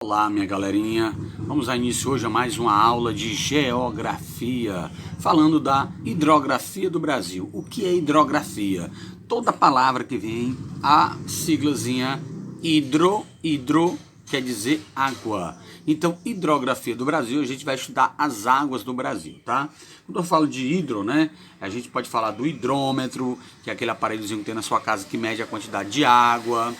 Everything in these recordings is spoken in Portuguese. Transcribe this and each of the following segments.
Olá, minha galerinha, vamos dar início hoje a mais uma aula de geografia, falando da hidrografia do Brasil. O que é hidrografia? Toda palavra que vem a siglazinha hidro quer dizer água. Então, hidrografia do Brasil, a gente vai estudar as águas do Brasil, tá? Quando eu falo de hidro, né, a gente pode falar do hidrômetro, que é aquele aparelhozinho que tem na sua casa que mede a quantidade de água.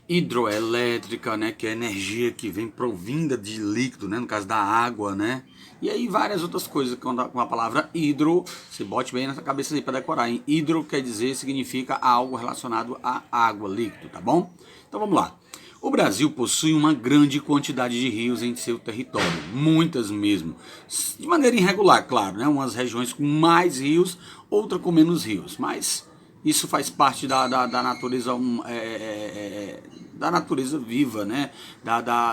Hidroelétrica, né, que é a energia que vem provinda de líquido, né, no caso da água, né, e aí várias outras coisas com a palavra hidro, você bote bem na sua cabeça aí para decorar, hein? Hidro quer dizer, significa algo relacionado a água, líquido, tá bom? Então vamos lá. O Brasil possui uma grande quantidade de rios em seu território, muitas mesmo, de maneira irregular, claro, né, umas regiões com mais rios, outra com menos rios, mas isso faz parte da natureza, da natureza viva, né?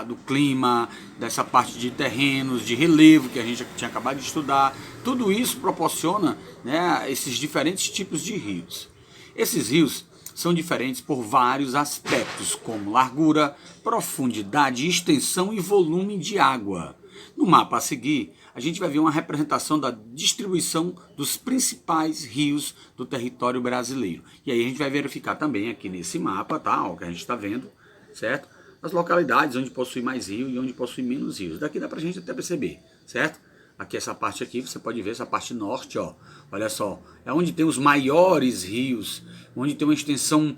Do clima, dessa parte de terrenos, de relevo que a gente tinha acabado de estudar. Tudo isso proporciona, né, esses diferentes tipos de rios. Esses rios são diferentes por vários aspectos, como largura, profundidade, extensão e volume de água. No mapa a seguir, a gente vai ver uma representação da distribuição dos principais rios do território brasileiro. E aí a gente vai verificar também aqui nesse mapa, tá? O que a gente está vendo, certo? As localidades onde possui mais rio e onde possui menos rios. Daqui dá pra gente até perceber, certo? Aqui essa parte aqui, você pode ver essa parte norte, ó. Olha só, é onde tem os maiores rios, onde tem uma extensão,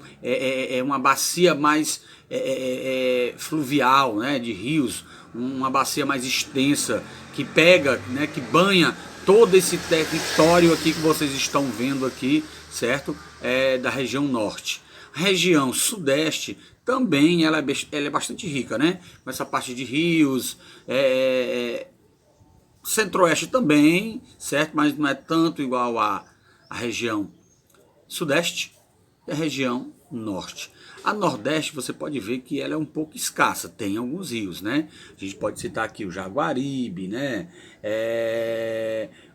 uma bacia mais fluvial, né, de rios, uma bacia mais extensa, que pega, né, que banha todo esse território aqui que vocês estão vendo aqui, certo? Da região norte. A região sudeste também ela é bastante rica, né? Com essa parte de rios, centro-oeste também, certo? Mas não é tanto igual a região sudeste e a região norte. A nordeste você pode ver que ela é um pouco escassa, tem alguns rios, né? A gente pode citar aqui o Jaguaribe, né?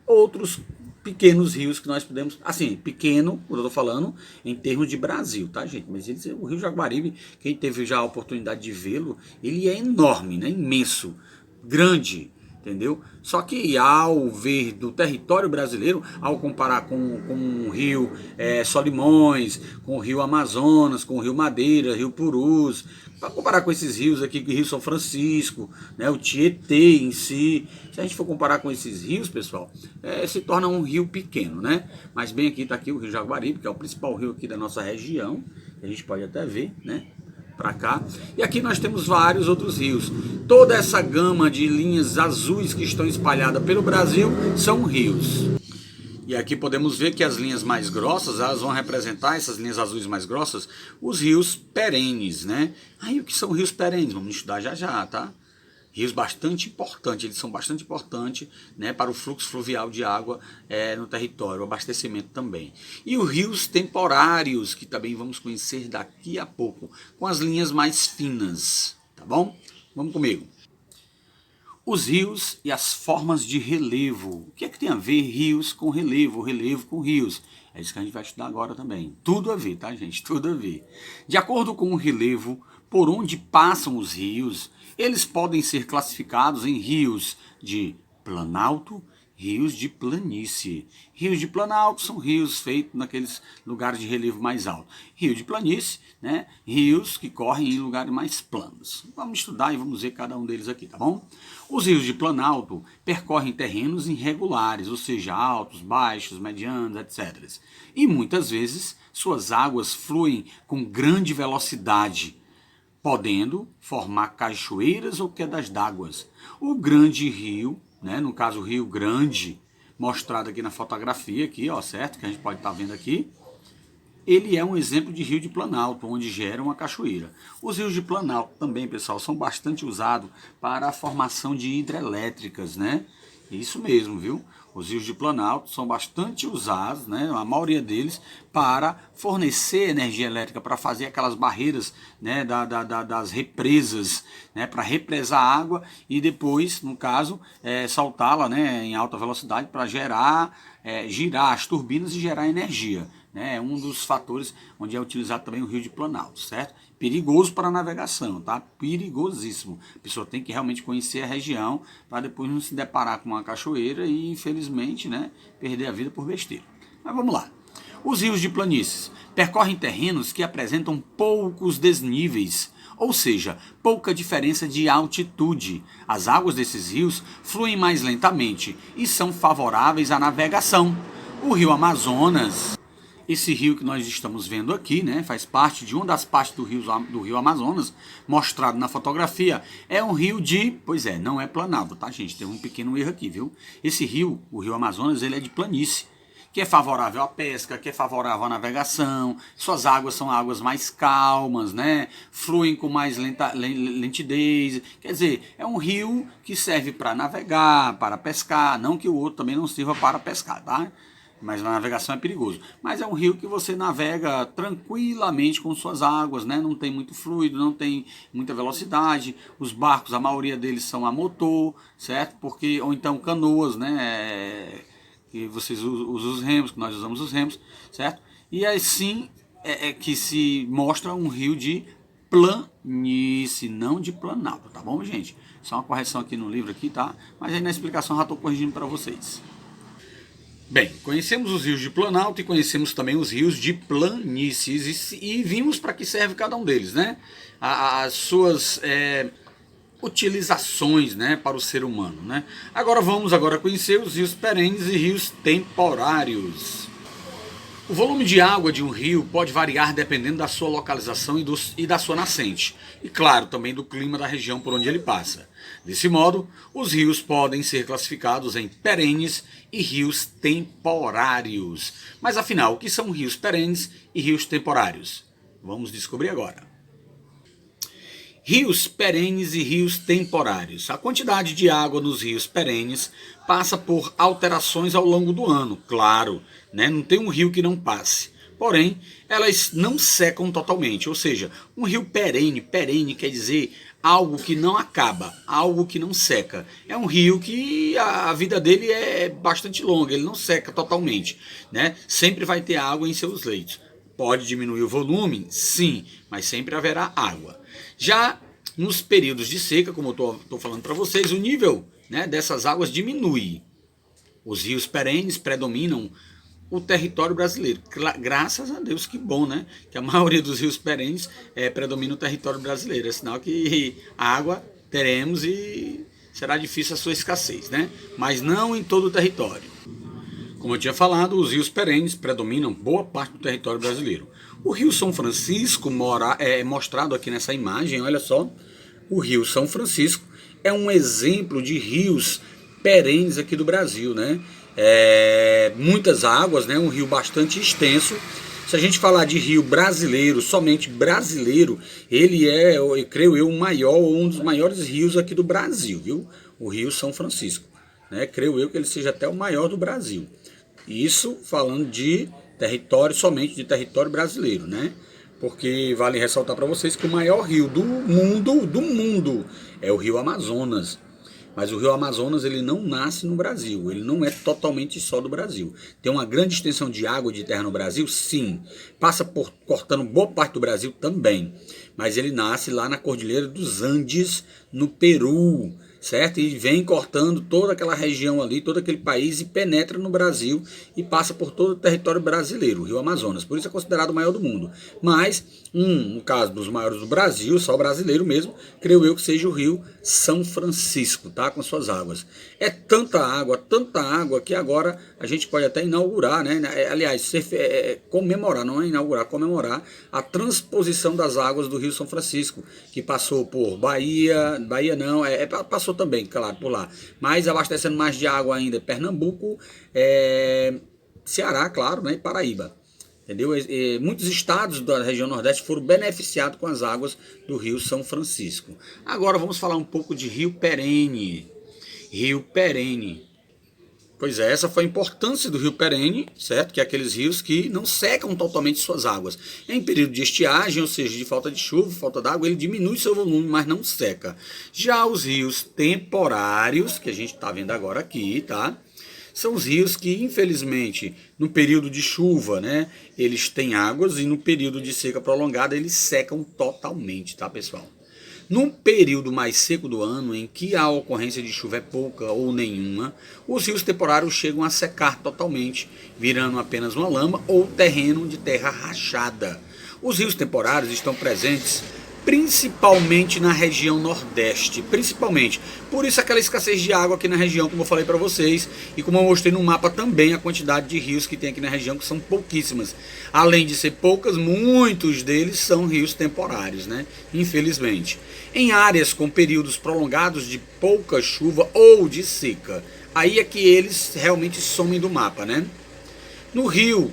Outros pequenos rios que nós podemos, assim, pequeno, quando eu tô falando, em termos de Brasil, tá, gente? Mas o Rio Jaguaribe, quem teve já a oportunidade de vê-lo, ele é enorme, né? Imenso, grande, entendeu? Só que ao ver do território brasileiro, ao comparar com o rio Solimões, com o rio Amazonas, com o rio Madeira, rio Purus, para comparar com esses rios aqui, o rio São Francisco, né, o Tietê em si, se a gente for comparar com esses rios, pessoal, se torna um rio pequeno, né? Mas bem aqui está aqui o rio Jaguaribe, que é o principal rio aqui da nossa região, que a gente pode até ver, né? Para cá. E aqui nós temos vários outros rios. Toda essa gama de linhas azuis que estão espalhadas pelo Brasil são rios. E aqui podemos ver que as linhas mais grossas, elas vão representar, essas linhas azuis mais grossas, os rios perenes, né? Aí o que são rios perenes? Vamos estudar já já, tá? Rios bastante importantes, eles são bastante importantes, né, para o fluxo fluvial de água no território, o abastecimento também. E os rios temporários, que também vamos conhecer daqui a pouco, com as linhas mais finas, tá bom? Vamos comigo. Os rios e as formas de relevo. O que é que tem a ver rios com relevo, relevo com rios? É isso que a gente vai estudar agora também. Tudo a ver, tá, gente? Tudo a ver. De acordo com o relevo, por onde passam os rios, eles podem ser classificados em rios de planalto, rios de planície. Rios de planalto são rios feitos naqueles lugares de relevo mais alto. Rio de planície, né? Rios que correm em lugares mais planos. Vamos estudar e vamos ver cada um deles aqui, tá bom? Os rios de planalto percorrem terrenos irregulares, ou seja, altos, baixos, medianos, etc. E muitas vezes suas águas fluem com grande velocidade, podendo formar cachoeiras ou quedas d'água. O grande rio, né, no caso o Rio Grande, mostrado aqui na fotografia, aqui, ó, certo? Que a gente pode estar vendo aqui. Ele é um exemplo de rio de planalto, onde gera uma cachoeira. Os rios de planalto também, pessoal, são bastante usados para a formação de hidrelétricas, né? Isso mesmo, viu? Os rios de planalto são bastante usados, né, a maioria deles, para fornecer energia elétrica, para fazer aquelas barreiras, né, das represas, né, para represar a água e depois, no caso, saltá-la, né, em alta velocidade para girar as turbinas e gerar energia. né? É um dos fatores onde é utilizado também o rio de Planalto, certo? Perigoso para a navegação, tá? Perigosíssimo. A pessoa tem que realmente conhecer a região para depois não se deparar com uma cachoeira e, infelizmente, né, perder a vida por besteira. Mas vamos lá. Os rios de planícies percorrem terrenos que apresentam poucos desníveis, ou seja, pouca diferença de altitude. As águas desses rios fluem mais lentamente e são favoráveis à navegação. O rio Amazonas, esse rio que nós estamos vendo aqui, né, faz parte de uma das partes do rio Amazonas, mostrado na fotografia, é um rio não é planado, tá, gente? Tem um pequeno erro aqui, viu? Esse rio, o rio Amazonas, ele é de planície, que é favorável à pesca, que é favorável à navegação, suas águas são águas mais calmas, né? Fluem com mais lentidez, quer dizer, é um rio que serve para navegar, para pescar, não que o outro também não sirva para pescar, tá? Mas na navegação é perigoso. Mas é um rio que você navega tranquilamente com suas águas, né? Não tem muito fluido, não tem muita velocidade. Os barcos, a maioria deles são a motor, certo? Ou então canoas, né? Que vocês usam os remos, que nós usamos os remos, certo? E assim é que se mostra um rio de planície, não de planalto, tá bom, gente? Só uma correção aqui no livro, aqui, tá? Mas aí na explicação já estou corrigindo para vocês. Bem, conhecemos os rios de Planalto e conhecemos também os rios de planícies e vimos para que serve cada um deles, né? As suas utilizações, né, para o ser humano, né? Agora vamos conhecer os rios perenes e rios temporários. O volume de água de um rio pode variar dependendo da sua localização e da sua nascente, e claro, também do clima da região por onde ele passa. Desse modo, os rios podem ser classificados em perenes e rios temporários. Mas afinal, o que são rios perenes e rios temporários? Vamos descobrir agora. Rios perenes e rios temporários. A quantidade de água nos rios perenes passa por alterações ao longo do ano, claro, né? Não tem um rio que não passe. Porém, elas não secam totalmente, ou seja, um rio perene quer dizer algo que não acaba, algo que não seca. É um rio que a vida dele é bastante longa, ele não seca totalmente, né? Sempre vai ter água em seus leitos. Pode diminuir o volume? Sim, mas sempre haverá água. Já nos períodos de seca, como eu estou falando para vocês, o nível, né, dessas águas diminui. Os rios perenes predominam o território brasileiro. Graças a Deus, que bom, né? Que a maioria dos rios perenes predomina o território brasileiro. É sinal que água teremos e será difícil a sua escassez, né? Mas não em todo o território. Como eu tinha falado, os rios perenes predominam boa parte do território brasileiro. O Rio São Francisco, mostrado aqui nessa imagem, olha só. O Rio São Francisco é um exemplo de rios perenes aqui do Brasil, né? Muitas águas, né? Um rio bastante extenso. Se a gente falar de rio brasileiro, somente brasileiro, ele eu creio eu, um dos maiores rios aqui do Brasil, viu? O Rio São Francisco, né? Creio eu que ele seja até o maior do Brasil. Isso falando de território, somente de território brasileiro, né? Porque vale ressaltar para vocês que o maior rio do mundo é o Rio Amazonas. Mas o Rio Amazonas ele não nasce no Brasil, ele não é totalmente só do Brasil. Tem uma grande extensão de água e de terra no Brasil, sim. Passa cortando boa parte do Brasil também. Mas ele nasce lá na Cordilheira dos Andes, no Peru, certo? E vem cortando toda aquela região ali, todo aquele país e penetra no Brasil e passa por todo o território brasileiro, o Rio Amazonas. Por isso é considerado o maior do mundo. Mas, no caso dos maiores do Brasil, só brasileiro mesmo, creio eu que seja o Rio São Francisco, tá? Com suas águas. É tanta água que agora a gente pode até inaugurar, né? Aliás, comemorar, não é inaugurar, comemorar a transposição das águas do Rio São Francisco, que passou por Bahia não, passou também, claro, por lá, mas abastecendo mais de água ainda Pernambuco, Ceará, claro, né, e Paraíba. Entendeu? Muitos estados da região Nordeste foram beneficiados com as águas do Rio São Francisco. Agora vamos falar um pouco de rio perene. Rio perene. Pois é, essa foi a importância do rio perene, certo? Que é aqueles rios que não secam totalmente suas águas. Em período de estiagem, ou seja, de falta de chuva, falta d'água, ele diminui seu volume, mas não seca. Já os rios temporários, que a gente está vendo agora aqui, tá? São os rios que, infelizmente, no período de chuva, né, eles têm águas e no período de seca prolongada eles secam totalmente, tá, pessoal? Num período mais seco do ano, em que a ocorrência de chuva é pouca ou nenhuma, os rios temporários chegam a secar totalmente, virando apenas uma lama ou terreno de terra rachada. Os rios temporários estão presentes principalmente na região nordeste, principalmente. Por isso aquela escassez de água aqui na região, como eu falei para vocês, e como eu mostrei no mapa também a quantidade de rios que tem aqui na região, que são pouquíssimas. Além de ser poucas, muitos deles são rios temporários, né? Infelizmente. Em áreas com períodos prolongados de pouca chuva ou de seca, aí é que eles realmente somem do mapa, né? No rio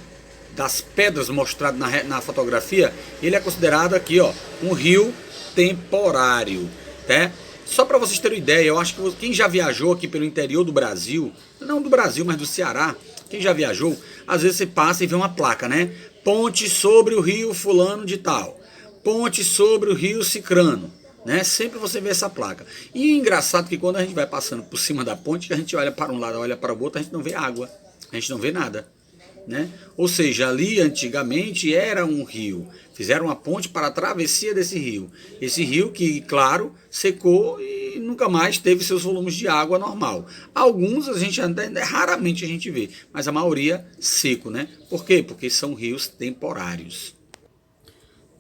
das pedras mostrado na fotografia, ele é considerado aqui, ó, um rio temporário, né? Só para vocês terem ideia, eu acho que quem já viajou aqui pelo interior do Brasil, não do Brasil, mas do Ceará, quem já viajou, às vezes você passa e vê uma placa, né? Ponte sobre o rio fulano de tal, ponte sobre o rio Cicrano, né? Sempre você vê essa placa. E é engraçado que quando a gente vai passando por cima da ponte, a gente olha para um lado, olha para o outro, a gente não vê água, a gente não vê nada. Né? Ou seja, ali antigamente era um rio, fizeram uma ponte para a travessia desse rio. Esse rio que, claro, secou e nunca mais teve seus volumes de água normal. Alguns a gente raramente a gente vê, mas a maioria seco, né? Por quê? Porque são rios temporários.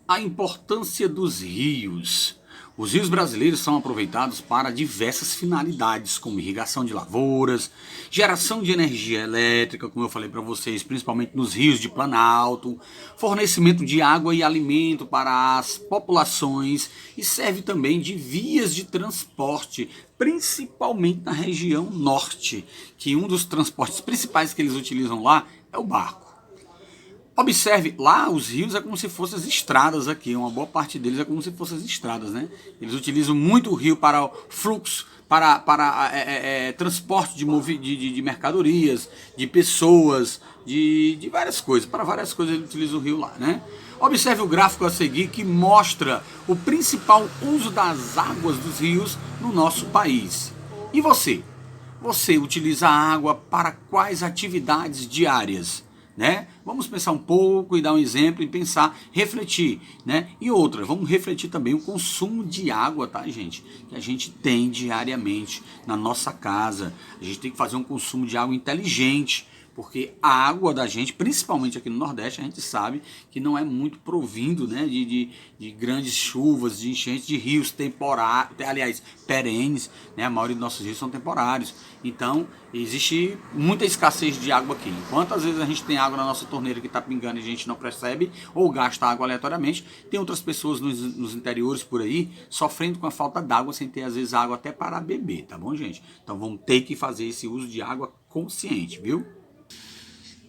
A importância dos rios. Os rios brasileiros são aproveitados para diversas finalidades, como irrigação de lavouras, geração de energia elétrica, como eu falei para vocês, principalmente nos rios de Planalto, fornecimento de água e alimento para as populações e serve também de vias de transporte, principalmente na região norte, que um dos transportes principais que eles utilizam lá é o barco. Observe, lá os rios é como se fossem as estradas aqui, uma boa parte deles é como se fossem as estradas, né? Eles utilizam muito o rio para o fluxo, para transporte de mercadorias, de pessoas, de várias coisas. Para várias coisas eles utilizam o rio lá, né? Observe o gráfico a seguir que mostra o principal uso das águas dos rios no nosso país. E você? Você utiliza a água para quais atividades diárias? Né? Vamos pensar um pouco e dar um exemplo e pensar, refletir, né? E outra, vamos refletir também o consumo de água, tá, gente? Que a gente tem diariamente na nossa casa. A gente tem que fazer um consumo de água inteligente, porque a água da gente, principalmente aqui no Nordeste, a gente sabe que não é muito provindo, né, de grandes chuvas, de enchentes, de rios temporários, aliás, perenes, né? A maioria dos nossos rios são temporários. Então, existe muita escassez de água aqui. Enquanto às vezes a gente tem água na nossa torneira que está pingando e a gente não percebe, ou gasta água aleatoriamente, tem outras pessoas nos interiores por aí sofrendo com a falta d'água, sem ter às vezes água até para beber, tá bom, gente? Então vamos ter que fazer esse uso de água consciente, viu?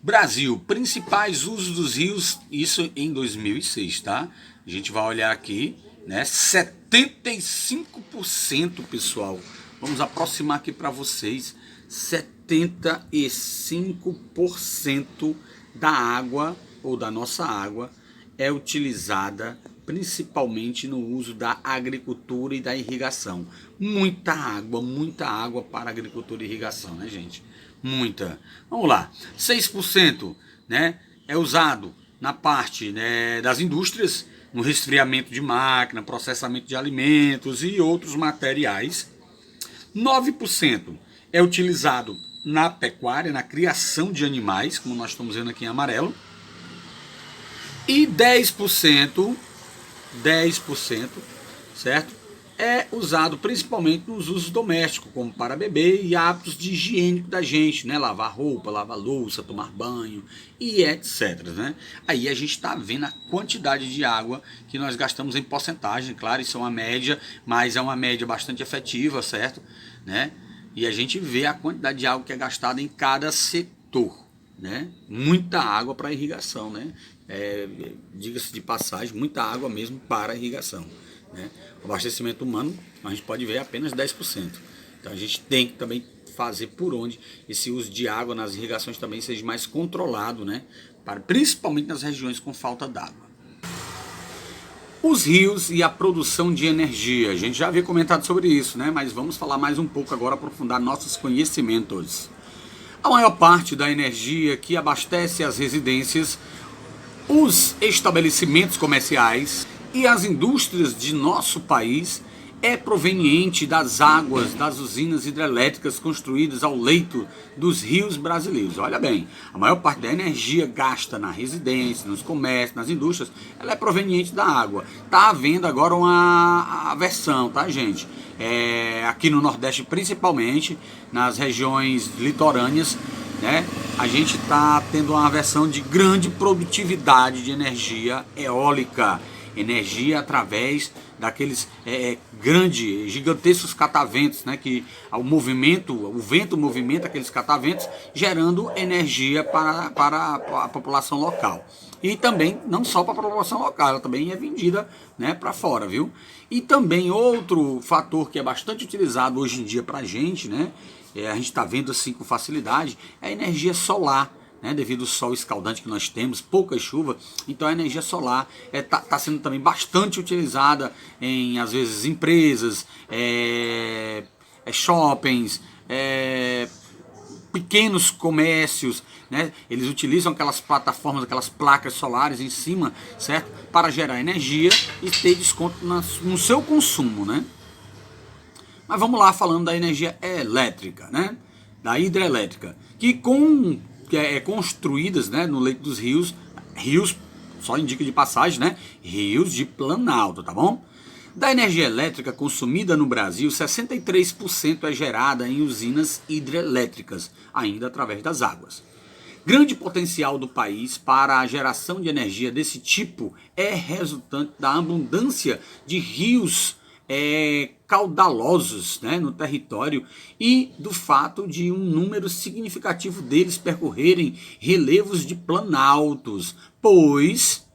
Brasil, principais usos dos rios, isso em 2006, tá? A gente vai olhar aqui, né? 75%, pessoal. Vamos aproximar aqui para vocês. 75% da água, ou da nossa água, é utilizada principalmente no uso da agricultura e da irrigação. Muita água para agricultura e irrigação, né, gente? Muita. Vamos lá. 6%, né, é usado na parte, né, das indústrias, no resfriamento de máquina, processamento de alimentos e outros materiais. 9% é utilizado na pecuária, na criação de animais, como nós estamos vendo aqui em amarelo. E 10%, certo? É usado principalmente nos usos domésticos, como para beber e hábitos de higiene da gente, né? Lavar roupa, lavar louça, tomar banho e etc, né? Aí a gente está vendo a quantidade de água que nós gastamos em porcentagem, claro, isso é uma média, mas é uma média bastante efetiva, certo? Né? E a gente vê a quantidade de água que é gastada em cada setor, né? Muita água para irrigação, né? Diga-se de passagem, muita água mesmo para irrigação, né? O abastecimento humano, a gente pode ver apenas 10%. Então a gente tem que também fazer por onde esse uso de água nas irrigações também seja mais controlado, né? Principalmente nas regiões com falta d'água. Os rios e a produção de energia. A gente já havia comentado sobre isso, né? Mas vamos falar mais um pouco agora, aprofundar nossos conhecimentos. A maior parte da energia que abastece as residências, os estabelecimentos comerciais e as indústrias de nosso país é proveniente das águas das usinas hidrelétricas construídas ao leito dos rios brasileiros. Olha bem, a maior parte da energia gasta na residência, nos comércios, nas indústrias, ela é proveniente da água. Está havendo agora uma aversão, tá, gente? Aqui no Nordeste, principalmente, nas regiões litorâneas, né, a gente está tendo uma aversão de grande produtividade de energia eólica. Energia através daqueles gigantescos cataventos, né, que o vento movimenta aqueles cataventos, gerando energia para a população local. E também, não só para a população local, ela também é vendida, né, para fora, viu? E também outro fator que é bastante utilizado hoje em dia para a gente, né, a gente está vendo assim com facilidade, é a energia solar. Né, devido ao sol escaldante que nós temos, pouca chuva, então a energia solar está sendo também bastante utilizada em, às vezes, empresas, shoppings, pequenos comércios, né, eles utilizam aquelas plataformas, aquelas placas solares em cima, certo? Para gerar energia e ter desconto no seu consumo, né? Mas vamos lá falando da energia elétrica, né? Da hidrelétrica, que é construídas, né, no leito dos rios, só indica de passagem, né, rios de Planalto, tá bom? Da energia elétrica consumida no Brasil, 63% é gerada em usinas hidrelétricas, ainda através das águas. Grande potencial do país para a geração de energia desse tipo é resultante da abundância de rios caudalosos, né, no território e do fato de um número significativo deles percorrerem relevos de planaltos, pois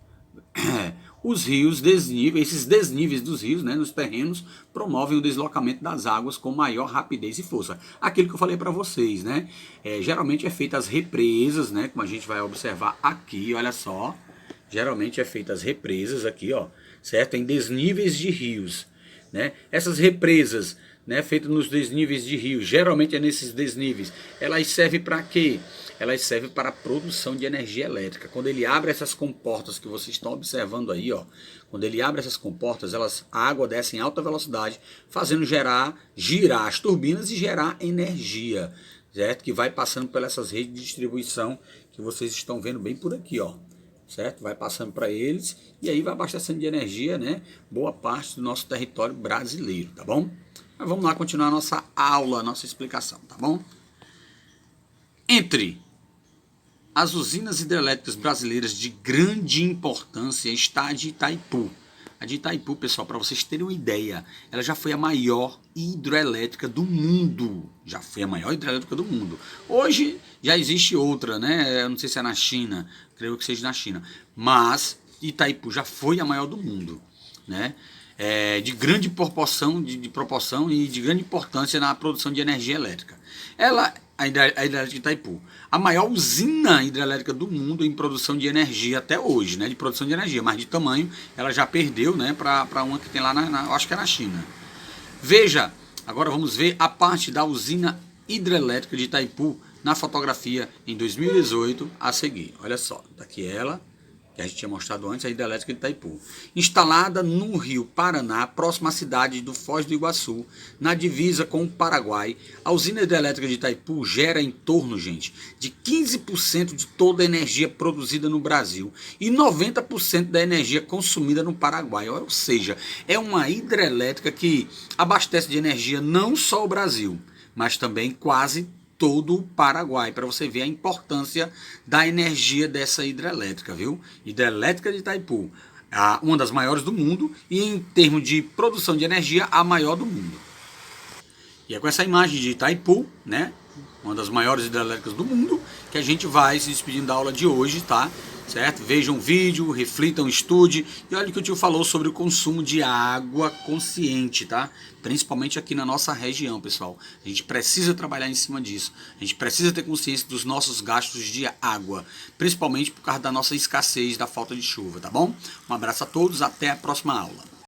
os rios esses desníveis dos rios, né, nos terrenos, promovem o deslocamento das águas com maior rapidez e força. Aquilo que eu falei para vocês, né, geralmente é feita as represas, né, como a gente vai observar aqui, olha só, geralmente é feita as represas aqui, ó, certo, em desníveis de rios. Né? Essas represas, né, feitas nos desníveis de rio, geralmente é nesses desníveis, elas servem para quê? Elas servem para a produção de energia elétrica. Quando ele abre essas comportas que vocês estão observando aí, ó, quando ele abre essas comportas, a água desce em alta velocidade, fazendo girar as turbinas e gerar energia, certo? Que vai passando por essas redes de distribuição que vocês estão vendo bem por aqui, ó. Certo? Vai passando para eles e aí vai abastecendo de energia, né, boa parte do nosso território brasileiro, tá bom? Mas vamos lá continuar a nossa aula, a nossa explicação, tá bom? Entre as usinas hidrelétricas brasileiras de grande importância está a de Itaipu. A de Itaipu, pessoal, para vocês terem uma ideia, ela já foi a maior hidrelétrica do mundo. Já foi a maior hidrelétrica do mundo. Hoje já existe outra, né? Eu não sei se é na China, creio que seja na China. Mas Itaipu já foi a maior do mundo, né? De grande proporção, de proporção e de grande importância na produção de energia elétrica. A hidrelétrica de Itaipu, a maior usina hidrelétrica do mundo em produção de energia até hoje, né, de produção de energia, mas de tamanho ela já perdeu, né, para uma que tem lá, eu acho que é na China. Veja, agora vamos ver a parte da usina hidrelétrica de Itaipu na fotografia em 2018 a seguir. Olha só, daqui ela, que a gente tinha mostrado antes, a hidrelétrica de Itaipu. Instalada no Rio Paraná, próxima à cidade do Foz do Iguaçu, na divisa com o Paraguai, a usina hidrelétrica de Itaipu gera em torno, gente, de 15% de toda a energia produzida no Brasil e 90% da energia consumida no Paraguai. Ou seja, é uma hidrelétrica que abastece de energia não só o Brasil, mas também quase todo o Paraguai, para você ver a importância da energia dessa hidrelétrica, viu? Hidrelétrica de Itaipu, uma das maiores do mundo e em termos de produção de energia, a maior do mundo. E é com essa imagem de Itaipu, né, uma das maiores hidrelétricas do mundo, que a gente vai se despedindo da aula de hoje, tá? Certo? Vejam o vídeo, reflitam, estude e olha o que o tio falou sobre o consumo de água consciente, tá? Principalmente aqui na nossa região, pessoal. A gente precisa trabalhar em cima disso. A gente precisa ter consciência dos nossos gastos de água, principalmente por causa da nossa escassez, da falta de chuva, tá bom? Um abraço a todos, até a próxima aula.